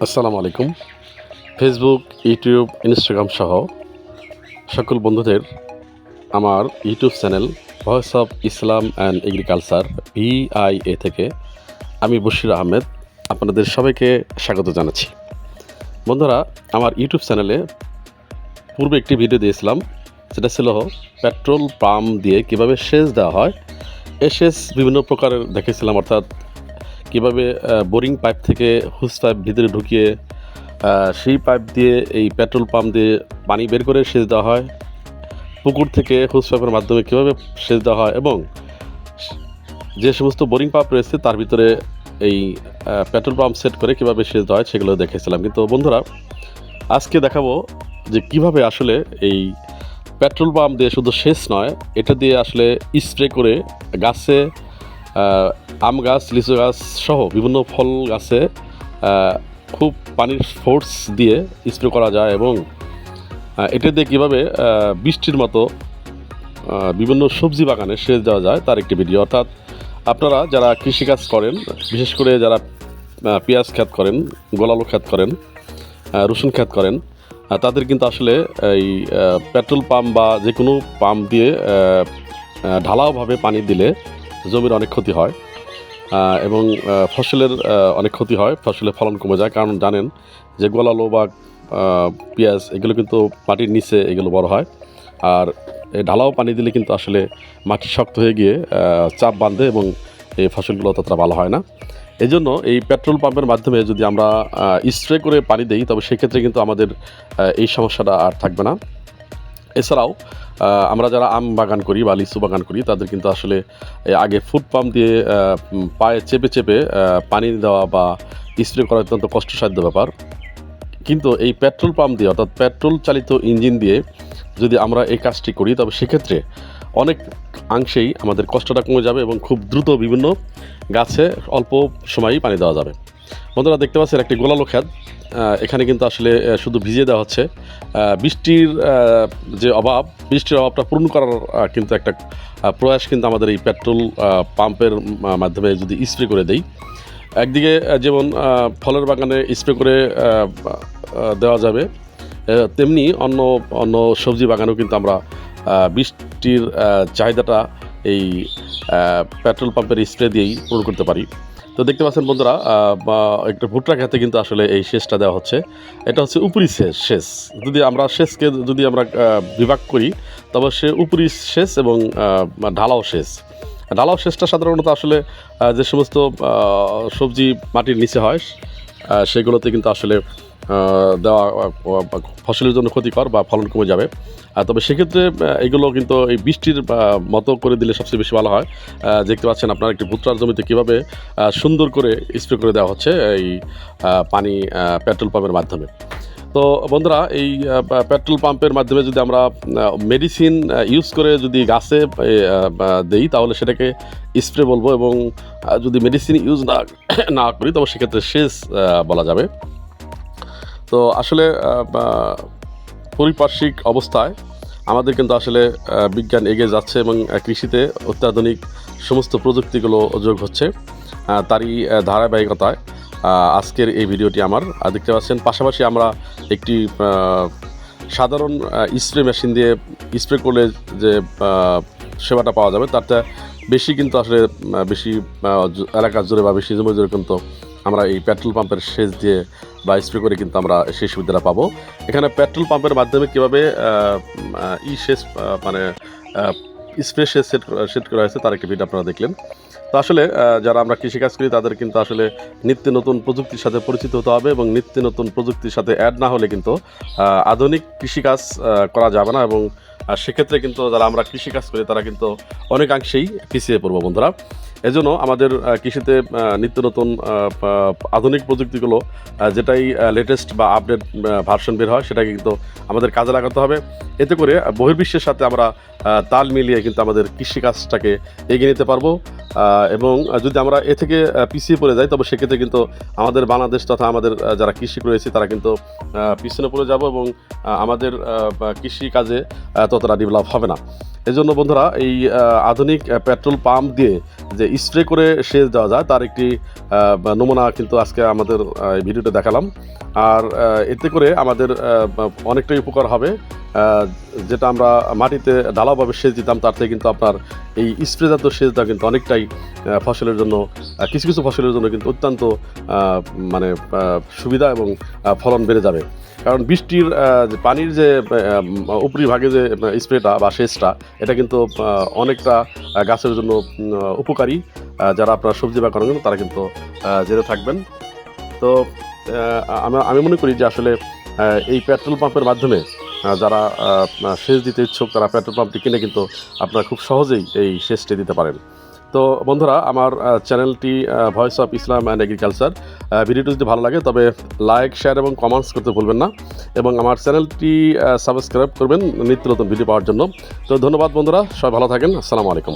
আসসালামু আলাইকুম। Facebook, YouTube, Instagram সহ সকল বন্ধুদের আমার YouTube channel voice of Islam and agriculture VIA থেকে আমি বশির আহমেদ আপনাদের সবাইকে স্বাগত জানাচ্ছি। বন্ধুরা, আমার ইউটিউব চ্যানেলে পূর্বে একটি ভিডিও দিয়েছিলাম, সেটা ছিল পেট্রোল পাম্প দিয়ে কীভাবে সেচ দেওয়া হয়। এই সেচ বিভিন্ন প্রকারের দেখেছিলাম, অর্থাৎ কীভাবে বোরিং পাইপ থেকে হুস পাইপ ভিতরে ঢুকিয়ে সেই পাইপ দিয়ে এই পেট্রোল পাম্প দিয়ে পানি বের করে সেচ দেওয়া হয়, পুকুর থেকে হুস পাইপের মাধ্যমে কীভাবে সেচ দেওয়া হয়, এবং যে সমস্ত বোরিং পাম্প রয়েছে তার ভিতরে এই পেট্রোল পাম্প সেট করে কীভাবে সেচ দেওয়া হয় সেগুলো দেখেছিলাম। কিন্তু বন্ধুরা, আজকে দেখাবো যে কিভাবে আসলে এই পেট্রোল পাম্প দিয়ে শুধু সেচ নয়, এটা দিয়ে আসলে স্প্রে করে গাছে, আম গাছ, লিচু গাছ সহ বিভিন্ন ফল গাছে খুব পানির ফোর্স দিয়ে স্প্রে করা যায়, এবং এটা দিয়ে কীভাবে বৃষ্টির মতো বিভিন্ন সবজি বাগানে সেচ দেওয়া যায় তার একটি ভিডিও। অর্থাৎ আপনারা যারা কৃষিকাজ করেন, বিশেষ করে যারা পেঁয়াজ ক্ষেত করেন, গোলালু ক্ষেত করেন, রসুন ক্ষেত করেন, তাদের কিন্তু আসলে এই পেট্রোল পাম্প বা যে কোনো পাম্প দিয়ে ঢালাওভাবে পানি দিলে জমির অনেক ক্ষতি হয়, এবং ফসলের অনেক ক্ষতি হয়, ফসলের ফলন কমে যায়। কারণ জানেন যে গোলালো বা পেঁয়াজ এগুলো কিন্তু মাটির নিচে এগুলো বড় হয়, আর এই ঢালাও পানি দিলে কিন্তু আসলে মাটি শক্ত হয়ে গিয়ে চাপ বাঁধে এবং এই ফসলগুলো ততটা ভালো হয় না। এই জন্য এই পেট্রোল পাম্পের মাধ্যমে যদি আমরা স্প্রে করে পানি দিই, তবে সেক্ষেত্রে কিন্তু আমাদের এই সমস্যাটা আর থাকবে না। এছাড়াও আমরা যারা আম বাগান করি বা লিচু বাগান করি, তাদের কিন্তু আসলে আগে ফুড পাম্প দিয়ে পায়ে চেপে চেপে পানি দেওয়া বা স্প্রে করা অত্যন্ত কষ্টসাধ্য ব্যাপার। কিন্তু এই পেট্রোল পাম্প দিয়ে, অর্থাৎ পেট্রোল চালিত ইঞ্জিন দিয়ে যদি আমরা এই কাজটি করি, তবে সেক্ষেত্রে অনেক অংশেই আমাদের কষ্টটা কমে যাবে এবং খুব দ্রুত বিভিন্ন গাছে অল্প সময়েই পানি দেওয়া যাবে। বন্ধুরা, দেখতে পাচ্ছেন একটি গোলালো ক্ষেত, এখানে কিন্তু আসলে শুধু ভিজিয়ে দেওয়া হচ্ছে। বৃষ্টির যে অভাব, বৃষ্টির অভাবটা পূরণ করার কিন্তু একটা প্রয়াস কিন্তু আমাদের এই পেট্রোল পাম্পের মাধ্যমে যদি স্প্রে করে দেই। একদিকে যেমন ফলের বাগানে স্প্রে করে দেওয়া যাবে, তেমনি অন্য অন্য সবজি বাগানেও কিন্তু আমরা বৃষ্টির চাহিদাটা এই পেট্রোল পাম্পের স্প্রে দিয়েই পূরণ করতে পারি। তো দেখতে পাচ্ছেন বন্ধুরা, একটা ভুট্টা খেতে কিন্তু আসলে এই সেচটা দেওয়া হচ্ছে। এটা হচ্ছে উপরি সেচ। যদি আমরা সেচকে যদি আমরা বিভাগ করি, তবে সে উপরি সেচ এবং ঢালাও সেচ। ঢালাও সেচটা সাধারণত আসলে যে সমস্ত সবজি মাটির নিচে হয় সেগুলোতে কিন্তু আসলে দেওয়া ফসলের জন্য ক্ষতিকর বা ফলন কমে যাবে। তবে সেক্ষেত্রে এগুলো কিন্তু এই বৃষ্টির মতো করে দিলে সবচেয়ে বেশি ভালো হয়। দেখতে পাচ্ছেন আপনার একটি ভুট্টার জমিতে কীভাবে সুন্দর করে স্প্রে করে দেওয়া হচ্ছে এই পানি পেট্রোল পাম্পের মাধ্যমে। তো বন্ধুরা, এই পেট্রোল পাম্পের মাধ্যমে যদি আমরা মেডিসিন ইউজ করে যদি গাছে দেই, তাহলে সেটাকে স্প্রে বলবো, এবং যদি মেডিসিন ইউজ না করি, তবে সেক্ষেত্রে সেচ বলা যাবে। তো আসলে পারিপার্শ্বিক অবস্থায় আমাদের কিন্তু আসলে বিজ্ঞান এগিয়ে যাচ্ছে এবং কৃষিতে অত্যাধুনিক সমস্ত প্রযুক্তিগুলো যোগ হচ্ছে। তারই ধারাবাহিকতায় আজকের এই ভিডিওটি আমার দেখতে পাচ্ছেন। পাশাপাশি আমরা একটি সাধারণ স্প্রে মেশিন দিয়ে স্প্রে করলে যে সেবাটা পাওয়া যাবে, তারটা বেশি কিন্তু আসলে বেশি এলাকা জুড়ে বা বেশি জমি জুড়ে কিন্তু আমরা এই পেট্রোল পাম্পের সেচ দিয়ে বা স্প্রে করে কিন্তু আমরা সেই সুবিধাটা পাবো। এখানে পেট্রোল পাম্পের মাধ্যমে কীভাবে সেচ মানে স্প্রে সেচ সেট করা হয়েছে তার একটি ভিডিও আপনারা দেখলেন। তো আসলে যারা আমরা কৃষিকাজ করি, তাদের কিন্তু আসলে নিত্য নতুন প্রযুক্তির সাথে পরিচিত হতে হবে, এবং নিত্য নতুন প্রযুক্তির সাথে অ্যাড না হলে কিন্তু আধুনিক কৃষিকাজ করা যাবে না, এবং সেক্ষেত্রে কিন্তু যারা আমরা কৃষিকাজ করি তারা কিন্তু অনেকাংশেই পিছিয়ে পড়বো বন্ধুরা। এজন্য আমাদের কৃষিতে নিত্য নতুন আধুনিক প্রযুক্তিগুলো যেটাই লেটেস্ট বা আপডেট ভার্সন বের হয়, সেটাকে কিন্তু আমাদের কাজে লাগাতে হবে। এতে করে বহির্বিশ্বের সাথে আমরা তাল মিলিয়ে কিন্তু আমাদের কৃষিকাজটাকে এগিয়ে নিতে পারবো, এবং যদি আমরা এ থেকে পিছিয়ে পড়ে যাই, তবে সেক্ষেত্রে কিন্তু আমাদের বাংলাদেশ তথা আমাদের যারা কৃষি রয়েছে তারা কিন্তু পিছনে পড়ে যাব, এবং আমাদের কৃষিকাজে ততটা ডেভেলপ হবে না। এজন্য বন্ধুরা, এই আধুনিক পেট্রোল পাম্প দিয়ে যে স্প্রে করে সেচ দেওয়া যায় তার একটি নমুনা কিন্তু আজকে আমাদের ভিডিওতে দেখালাম। আর এতে করে আমাদের অনেকটাই উপকার হবে। যেটা আমরা মাটিতে ঢালাওভাবে সেচ দিতাম তার থেকে কিন্তু আপনার এই স্প্রেজাত সেচটা কিন্তু অনেকটাই ফসলের জন্য কিছু কিছু ফসলের জন্য কিন্তু অত্যন্ত মানে সুবিধা এবং ফলন বেড়ে যাবে। কারণ বৃষ্টির যে পানির যে উপরিভাগে যে স্প্রেটা বা সেচটা এটা কিন্তু অনেকটা গাছের জন্য উপকারী। যারা আপনার সবজি বাগান করেন তারা কিন্তু জেনে থাকবেন। তো আমি মনে করি যে আসলে এই পেট্রোল পাম্পের মাধ্যমে যারা সেচ দিতে ইচ্ছুক তারা পেট্রোল পাম্পটি কিনে কিন্তু আপনারা খুব সহজেই এই সেচটি দিতে পারেন। তো বন্ধুরা, আমার চ্যানেলটি voice of Islam and agriculture, ভিডিওটি যদি ভালো লাগে তবে লাইক, শেয়ার এবং কমেন্টস করতে ভুলবেন না এবং আমার চ্যানেলটি সাবস্ক্রাইব করবেন নিত্য নতুন ভিডিও পাওয়ার জন্য। তো ধন্যবাদ বন্ধুরা, সবাই ভালো থাকেন। আসসালামু আলাইকুম।